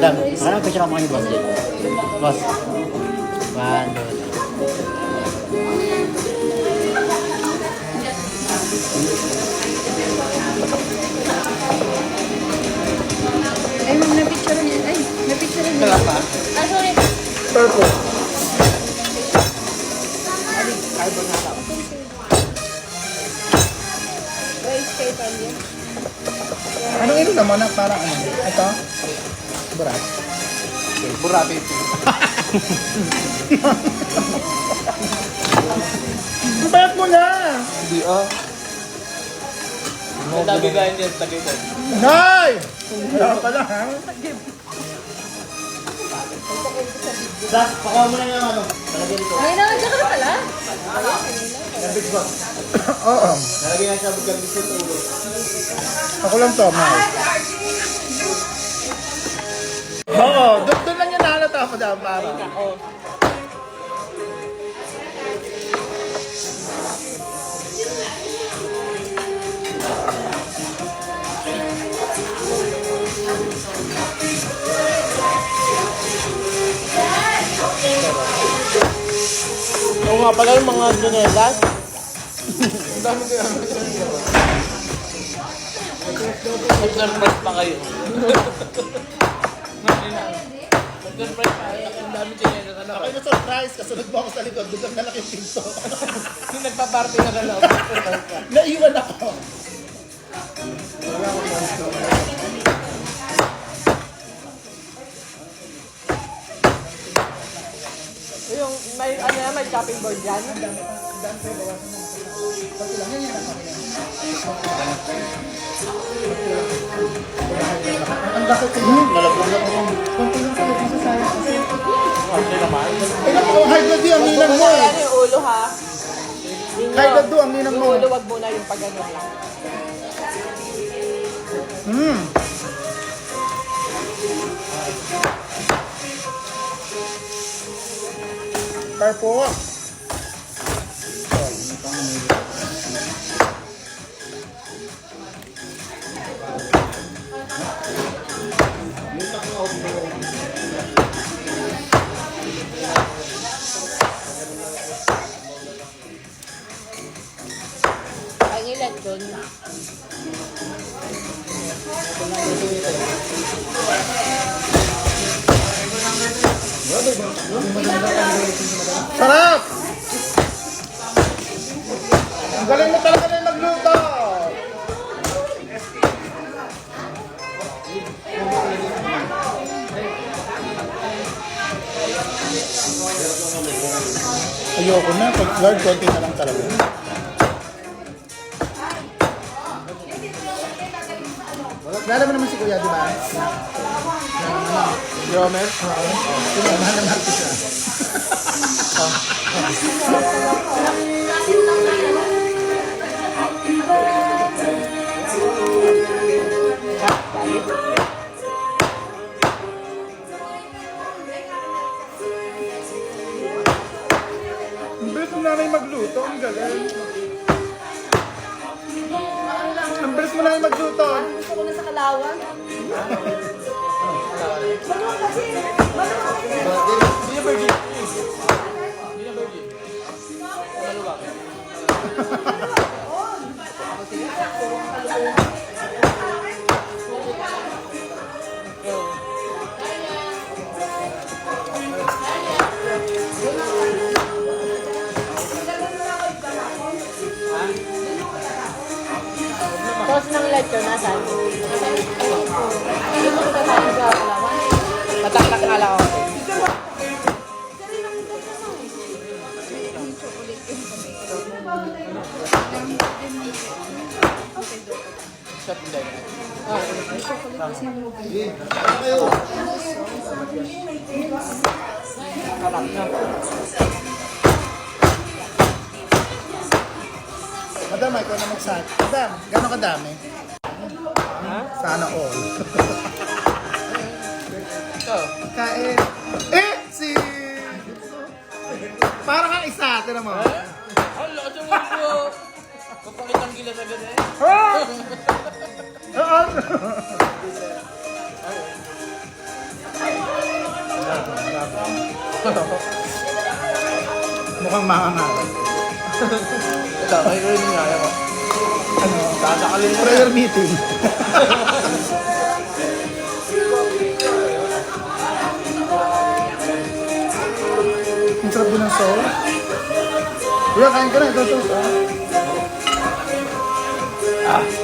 Madam, parang picture ako ni boss din. Boss. 1, 2, 3. Ay, na-picture niya. Ay, na-picture niya. Kala pa? Ah, sorry. Purple. Rice kay Talia. Anong ino naman na parang ano? Ito? Burat. Okay, burate ito. Bayat mo na! Hindi ah. Ang dami kain dyan, Tagaytay. Nay! Wala pala ha? Boss, pakuha mo na yung ano. Nalagyan dito. Ay, nandiyan ka na pala? Garbage boss. Oo. Nalagyan na siya ng garbage sa ulo. Ako lang to, May. Oo, doon lang yung nahalata ako dyan para. Oo nga pala yung mga dunelas. Ang dami ko yung nag-surprise pa kayo. Nag-surprise pa kayo. Ang dami chinelas. Ano Ako yung surprise, kasunod mo ako sa likod, biglang nalaki yung pinto. yung nagpa-party na lang. Naiwan ako. Yung may ano yan, may chopping board yan. Ang bakit ko yun? Nalagyan na ako. Konti lang sa sa sayang kasi. Kasi naman. Eh, naku, high blood yun, ang ninang mo eh. Ano yung ulo ha? High blood doon, ang ninang Yung mo. ulo, wag muna yung pag-ano lang. Carpo. Ang ilan doon. Sarap! Ang galing mo talaga na yung magluto. Ayoko na. Pag Lord, konti na lang talaga. Lala mo naman si Kuya, di ba? Yomer? Mahal ng artist siya. Ang bilis mo na rin magluto, ang galing. Ang bilis mo na rin magluto. Gusto ko na sa Kalawang. Hindi na virgin. Hindi na virgin. Ano ba? Tapos ng lecture, nasan? Hindi mo kita tayo sa Kalawang. Mataklak nga lang ako. Shot hindi. Sarap na. Madam, ikaw na mag-sat. Madam, gano'n kadami? Sana all. Ito. Kain. Eh! Si... Parang kang isa, tira mo. Hala, sa mo. Kapakitang gila sa ganda eh. Oo! Mukhang mangangalan. Ito, may rin nga ako. Ano? Sasakalin mo Prayer meeting. Ang sarap din ng sauce. Kuya, kain ka na. Ito, sauce. Ah.